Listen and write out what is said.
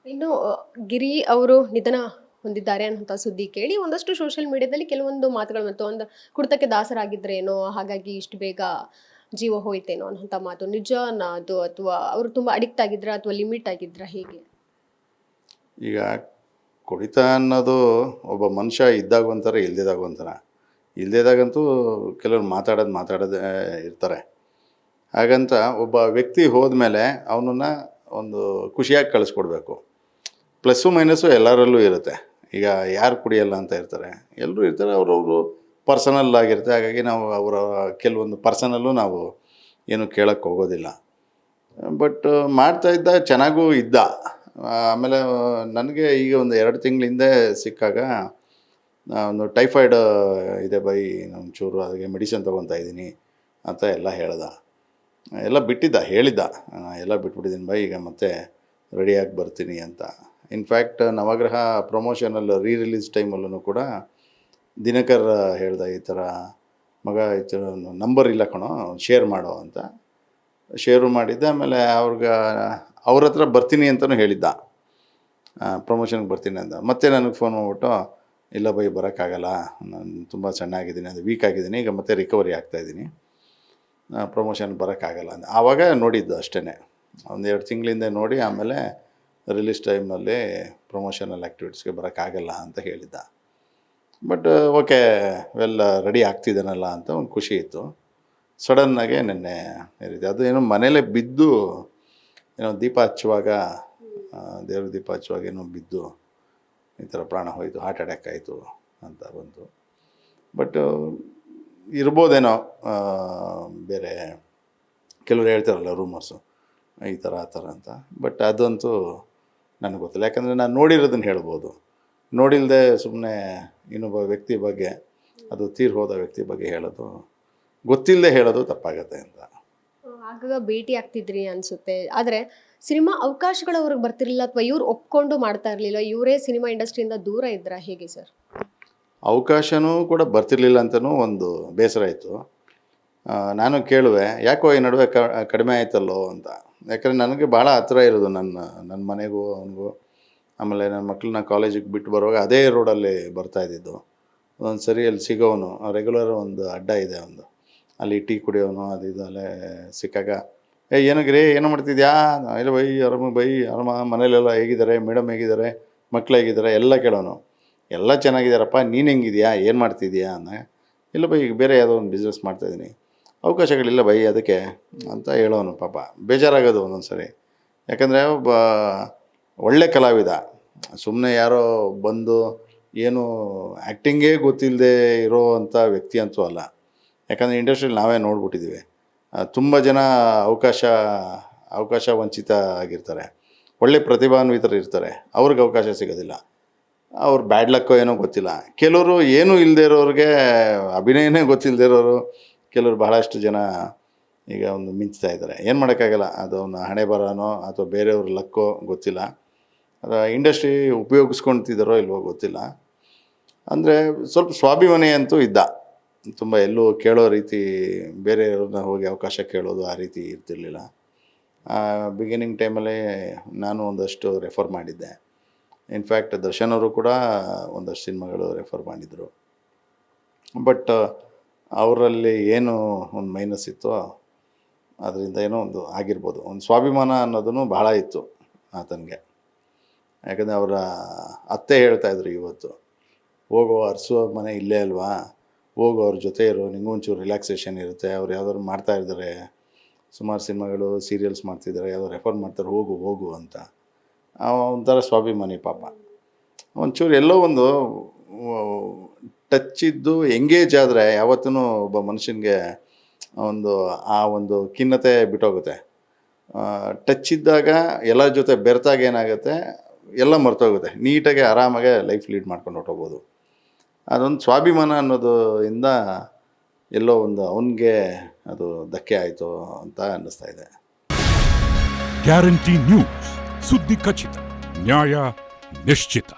ಇನ್ನು ಗಿರಿ ಅವರು ನಿಧನ ಹೊಂದಿದ್ದಾರೆ ಅನ್ನುವಂಥ ಸುದ್ದಿ ಕೇಳಿ ಒಂದಷ್ಟು ಸೋಷಿಯಲ್ ಮೀಡಿಯಾದಲ್ಲಿ ಕೆಲವೊಂದು ಮಾತುಗಳು ಮತ್ತು ಒಂದು ಕುಡಿತಕ್ಕೆ ದಾಸರಾಗಿದ್ರೇನೋ ಹಾಗಾಗಿ ಇಷ್ಟು ಬೇಗ ಜೀವ ಹೋಯ್ತೇನೋ ಅನ್ನುವಂಥ ಮಾತು ನಿಜನಾ ಅದು ಅಥವಾ ಅವರು ತುಂಬಾ ಅಡಿಕ್ಟ್ ಆಗಿದ್ರ ಅಥವಾ ಲಿಮಿಟ್ ಆಗಿದ್ರ ಹೇಗೆ? ಈಗ ಕುಡಿತ ಅನ್ನೋದು ಒಬ್ಬ ಮನುಷ್ಯ ಇದ್ದಾಗ ಒಂಥರ ಇಲ್ದಿದಾಗ ಒಂಥರ. ಇಲ್ದಿದಾಗಂತೂ ಕೆಲವ್ರು ಮಾತಾಡೋದೇ ಇರ್ತಾರೆ. ಹಾಗಂತ ಒಬ್ಬ ವ್ಯಕ್ತಿ ಹೋದ್ಮೇಲೆ ಅವನನ್ನು ಒಂದು ಖುಷಿಯಾಗಿ ಕಳಿಸ್ಕೊಡ್ಬೇಕು. ಪ್ಲಸ್ಸು ಮೈನಸ್ಸು ಎಲ್ಲರಲ್ಲೂ ಇರುತ್ತೆ. ಈಗ ಯಾರು ಕುಡಿಯಲ್ಲ ಅಂತ ಇರ್ತಾರೆ, ಎಲ್ಲರೂ ಇರ್ತಾರೆ, ಅವ್ರವರು ಪರ್ಸನಲ್ ಆಗಿರುತ್ತೆ. ಹಾಗಾಗಿ ನಾವು ಅವರ ಕೆಲವೊಂದು ಪರ್ಸನಲ್ಲು ನಾವು ಏನು ಕೇಳೋಕ್ಕೆ ಹೋಗೋದಿಲ್ಲ. ಬಟ್ ಮಾಡ್ತಾಯಿದ್ದ ಚೆನ್ನಾಗೂ ಇದ್ದ. ಆಮೇಲೆ ನನಗೆ ಈಗ ಒಂದು 2 ತಿಂಗಳ ಹಿಂದೆ ಸಿಕ್ಕಾಗ ಒಂದು ಟೈಫಾಯ್ಡ್ ಇದೆ ಬೈ, ಒಂಚೂರು ಅದಕ್ಕೆ ಮೆಡಿಸಿನ್ ತೊಗೊತಾ ಇದ್ದೀನಿ ಅಂತ ಎಲ್ಲ ಹೇಳ್ದ. ಎಲ್ಲ ಹೇಳಿದ್ದ, ಎಲ್ಲ ಬಿಟ್ಬಿಟ್ಟಿದ್ದೀನಿ ಬೈ, ಈಗ ಮತ್ತೆ ರೆಡಿಯಾಗಿ ಬರ್ತೀನಿ ಅಂತ. ಇನ್ಫ್ಯಾಕ್ಟ್ ನವಗ್ರಹ ಪ್ರಮೋಷನಲ್ಲಿ ರಿಲೀಸ್ ಟೈಮಲ್ಲೂ ಕೂಡ ದಿನಕರ್ ಹೇಳ್ದ, ಈ ಥರ ಮಗ ಈ ಥರ ನಂಬರ್ ಇಲ್ಲ ಕಣೋ, ಶೇರ್ ಮಾಡೋ ಅಂತ. ಶೇರು ಮಾಡಿದ್ದೆ. ಆಮೇಲೆ ಅವ್ರ ಹತ್ರ ಬರ್ತೀನಿ ಅಂತಲೂ ಹೇಳಿದ್ದ, ಪ್ರಮೋಷನ್ಗೆ ಬರ್ತೀನಿ ಅಂತ. ಮತ್ತೆ ನನಗೆ ಫೋನ್ ಮಾಡಿಬಿಟ್ಟು, ಇಲ್ಲ ಬೈ ಬರೋಕ್ಕಾಗಲ್ಲ, ನಾನು ತುಂಬ ಸಣ್ಣಾಗಿದ್ದೀನಿ, ಅದು ವೀಕ್ ಆಗಿದ್ದೀನಿ, ಈಗ ಮತ್ತೆ ರಿಕವರಿ ಆಗ್ತಾಯಿದ್ದೀನಿ, ಪ್ರಮೋಷನ್ ಬರೋಕ್ಕಾಗಲ್ಲ ಅಂತ. ಆವಾಗ ನೋಡಿದ್ದು ಅಷ್ಟೇ, ಒಂದು 2 ತಿಂಗಳಿಂದ ನೋಡಿ. ಆಮೇಲೆ ರಿಲೀಸ್ ಟೈಮ್ನಲ್ಲಿ ಪ್ರಮೋಷನಲ್ ಆ್ಯಕ್ಟಿವಿಟೀಸ್ಗೆ ಬರೋಕ್ಕಾಗಲ್ಲ ಅಂತ ಹೇಳಿದ್ದ. ಬಟ್ ಓಕೆ, ರೆಡಿ ಆಗ್ತಿದ್ದಾನಲ್ಲ ಅಂತ ಒಂದು ಖುಷಿ ಇತ್ತು. ಸಡನ್ನಾಗೆ ನೆನ್ನೆ ಹೇಳಿದೆ. ಅದು ಏನೋ ಮನೇಲೇ ಬಿದ್ದು, ಏನೋ ದೀಪ ಹಚ್ಚುವಾಗ, ದೇವ್ರ ದೀಪ ಹಚ್ಚುವಾಗ ಏನೋ ಬಿದ್ದು ಈ ಥರ ಪ್ರಾಣ ಹೋಯಿತು, ಹಾರ್ಟ್ ಅಟ್ಯಾಕ್ ಆಯಿತು ಅಂತ ಬಂತು. ಬಟ್ ಇರ್ಬೋದೇನೋ, ಬೇರೆ ಕೆಲವ್ರು ಹೇಳ್ತಾರಲ್ಲ ರೂಮರ್ಸು, ಈ ಥರ ಆ ಥರ ಅಂತ. ಬಟ್ ಅದಂತೂ ನನಗೆ ಗೊತ್ತಿಲ್ಲ, ಯಾಕಂದರೆ ನಾನು ನೋಡಿರೋದನ್ನು ಹೇಳ್ಬೋದು. ನೋಡಿಲ್ಲದೆ ಸುಮ್ಮನೆ ಇನ್ನೊಬ್ಬ ವ್ಯಕ್ತಿ ಬಗ್ಗೆ, ಅದು ತೀರ್ ಹೋದ ವ್ಯಕ್ತಿ ಬಗ್ಗೆ ಹೇಳೋದು, ಗೊತ್ತಿಲ್ಲದೆ ಹೇಳೋದು ತಪ್ಪಾಗತ್ತೆ ಅಂತ. ಆಗಾಗ ಭೇಟಿ ಆಗ್ತಿದ್ರಿ ಅನ್ಸುತ್ತೆ, ಆದರೆ ಸಿನಿಮಾ ಅವಕಾಶಗಳು ಅವ್ರಿಗೆ ಬರ್ತಿರ್ಲಿಲ್ಲ ಅಥವಾ ಇವ್ರು ಒಪ್ಕೊಂಡು ಮಾಡ್ತಾ ಇರಲಿಲ್ಲ, ಇವರೇ ಸಿನಿಮಾ ಇಂಡಸ್ಟ್ರಿಯಿಂದ ದೂರ ಇದ್ರ ಹೇಗೆ ಸರ್? ಅವಕಾಶನೂ ಕೂಡ ಬರ್ತಿರ್ಲಿಲ್ಲ ಅಂತಲೂ ಒಂದು ಬೇಸರ ಇತ್ತು. ನಾನು ಕೇಳುವೆ, ಯಾಕೋ ಈ ನಡುವೆ ಕಡಿಮೆ ಆಯ್ತಲ್ಲೋ ಅಂತ. ಯಾಕಂದರೆ ನನಗೆ ಭಾಳ ಹತ್ರ ಇರೋದು ನನ್ನ ಮನೆಗೂ ಅವನಿಗೂ. ಆಮೇಲೆ ನನ್ನ ಮಕ್ಕಳನ್ನ ಕಾಲೇಜಿಗೆ ಬಿಟ್ಟು ಬರುವಾಗ ಅದೇ ರೋಡಲ್ಲಿ ಬರ್ತಾಯಿದ್ದಿದ್ದು. ಒಂದು ಸರಿ ಅಲ್ಲಿ ಸಿಗೋವನು, ರೆಗ್ಯುಲರ್ ಒಂದು ಅಡ್ಡ ಇದೆ ಒಂದು, ಅಲ್ಲಿ ಟೀ ಕುಡಿಯೋನು, ಅದು ಇದು ಅಲ್ಲೇ ಸಿಕ್ಕಾಗ, ಏನಗ್ರಿ ಏನು ಮಾಡ್ತಿದ್ಯಾ? ಇಲ್ಲ ಬೈ, ಬೈ ಆರಾಮ, ಮನೇಲೆಲ್ಲ ಹೇಗಿದ್ದಾರೆ, ಮೇಡಮ್ ಹೇಗಿದ್ದಾರೆ, ಮಕ್ಳು ಹೇಗಿದ್ದಾರೆ ಎಲ್ಲ ಕೇಳೋನು. ಎಲ್ಲ ಚೆನ್ನಾಗಿದ್ದಾರಪ್ಪ, ನೀನು ಹೆಂಗಿದ್ಯಾ, ಏನು ಮಾಡ್ತಿದ್ಯಾ ಅಂದ. ಇಲ್ಲ ಬೈ, ಈಗ ಬೇರೆ ಯಾವುದೋ ಒಂದು ಬಿಸ್ನೆಸ್ ಮಾಡ್ತಾಯಿದ್ದೀನಿ, ಅವಕಾಶಗಳಿಲ್ಲ ಬೈ ಅದಕ್ಕೆ ಅಂತ ಹೇಳೋನು. ಪಾಪ ಬೇಜಾರಾಗೋದು ಒಂದೊಂದು ಸರಿ. ಯಾಕಂದರೆ ಒಬ್ಬ ಒಳ್ಳೆ ಕಲಾವಿದ, ಸುಮ್ಮನೆ ಯಾರೋ ಬಂದು ಏನು ಆ್ಯಕ್ಟಿಂಗೇ ಗೊತ್ತಿಲ್ಲದೆ ಇರೋ ಅಂಥ ವ್ಯಕ್ತಿ ಅಂತೂ ಅಲ್ಲ. ಯಾಕಂದರೆ ಇಂಡಸ್ಟ್ರಿಯಲ್ಲಿ ನಾವೇ ನೋಡ್ಬಿಟ್ಟಿದ್ದೀವಿ, ತುಂಬ ಜನ ಅವಕಾಶ ವಂಚಿತ ಆಗಿರ್ತಾರೆ. ಒಳ್ಳೆ ಪ್ರತಿಭಾನ್ವಿತರು ಇರ್ತಾರೆ, ಅವ್ರಿಗೆ ಅವಕಾಶ ಸಿಗೋದಿಲ್ಲ. ಅವ್ರು ಬ್ಯಾಡ್ ಲಕ್ಕೋ ಏನೋ ಗೊತ್ತಿಲ್ಲ. ಕೆಲವರು ಏನೂ ಇಲ್ಲದೆ ಇರೋರಿಗೆ, ಅಭಿನಯನೇ ಗೊತ್ತಿಲ್ಲದೆ ಇರೋರು ಕೆಲವರು ಬಹಳಷ್ಟು ಜನ ಈಗ ಒಂದು ಮಿಂಚ್ತಾ ಇದ್ದಾರೆ. ಏನು ಮಾಡೋಕ್ಕಾಗಲ್ಲ, ಅದು ಅವನ ಹಣೆ ಬರನೋ ಅಥವಾ ಬೇರೆಯವ್ರ ಲಕ್ಕೋ ಗೊತ್ತಿಲ್ಲ. ಅದು ಇಂಡಸ್ಟ್ರಿ ಉಪಯೋಗಿಸ್ಕೊಳ್ತಿದ್ದಾರೋ ಇಲ್ವೋ ಗೊತ್ತಿಲ್ಲ. ಅಂದರೆ ಸ್ವಲ್ಪ ಸ್ವಾಭಿಮಾನಿ ಅಂತೂ ಇದ್ದ. ತುಂಬ ಎಲ್ಲೂ ಕೇಳೋ ರೀತಿ, ಬೇರೆಯವ್ರನ್ನ ಹೋಗಿ ಅವಕಾಶ ಕೇಳೋದು ಆ ರೀತಿ ಇರ್ತಿರ್ಲಿಲ್ಲ. ಬಿಗಿನಿಂಗ್ ಟೈಮಲ್ಲಿ ನಾನು ಒಂದಷ್ಟು ರೆಫರ್ ಮಾಡಿದ್ದೆ. ಇನ್ಫ್ಯಾಕ್ಟ್ ದರ್ಶನ್ ಅವರು ಕೂಡ ಒಂದಷ್ಟು ಸಿನಿಮಾಗಳು ರೆಫರ್ ಮಾಡಿದರು. ಬಟ್ ಅವರಲ್ಲಿ ಏನು ಒಂದು ಮೈನಸ್ ಇತ್ತೋ ಅದರಿಂದ ಏನೋ ಒಂದು ಆಗಿರ್ಬೋದು. ಒಂದು ಸ್ವಾಭಿಮಾನ ಅನ್ನೋದನ್ನು ಬಹಳ ಇತ್ತು ಆತನಿಗೆ. ಯಾಕಂದರೆ ಅವರ ಅತ್ತೆ ಹೇಳ್ತಾಯಿದ್ರು ಇವತ್ತು, ಹೋಗೋ ಅರಸು ಮನೆ ಇಲ್ಲೇ ಅಲ್ವಾ, ಹೋಗು ಅವ್ರ ಜೊತೆ ಇರೋ, ನಿಂಗೊಂಚೂರು ರಿಲ್ಯಾಕ್ಸೇಷನ್ ಇರುತ್ತೆ. ಅವ್ರು ಯಾವ್ದಾದ್ರು ಮಾಡ್ತಾಯಿದ್ದಾರೆ, ಸುಮಾರು ಸಿನಿಮಾಗಳು ಸೀರಿಯಲ್ಸ್ ಮಾಡ್ತಿದ್ದಾರೆ, ಯಾವುದೋ ರೆಫರ್ ಮಾಡ್ತಾರೆ, ಹೋಗು ಅಂತ. ಒಂಥರ ಸ್ವಾಭಿಮಾನಿ ಪಾಪ. ಒಂಚೂರು ಎಲ್ಲೋ ಒಂದು ಟಚ್ ಇದ್ದು ಎಂಗೇಜ್ ಆದರೆ ಯಾವತ್ತೂ ಒಬ್ಬ ಮನುಷ್ಯನಿಗೆ ಒಂದು ಖಿನ್ನತೆ ಬಿಟ್ಟೋಗುತ್ತೆ. ಟಚ್ ಇದ್ದಾಗ ಎಲ್ಲರ ಜೊತೆ ಬೆರೆತಾಗ ಏನಾಗುತ್ತೆ, ಎಲ್ಲ ಮರ್ತೋಗುತ್ತೆ. ನೀಟಾಗಿ ಆರಾಮಾಗೆ ಲೈಫ್ ಲೀಡ್ ಮಾಡ್ಕೊಂಡು ಹೊರಟೋಗ್ಬೋದು. ಅದೊಂದು ಸ್ವಾಭಿಮಾನ ಅನ್ನೋದು ಇಂದ ಎಲ್ಲೋ ಒಂದು ಅವನಿಗೆ ಅದು ಧಕ್ಕೆ ಆಯಿತು ಅಂತ ಅನ್ನಿಸ್ತಾ ಇದೆ. ಗ್ಯಾರಂಟಿ ನ್ಯೂಸ್, ಸುದ್ದಿ ಖಚಿತ, ನ್ಯಾಯ ನಿಶ್ಚಿತ.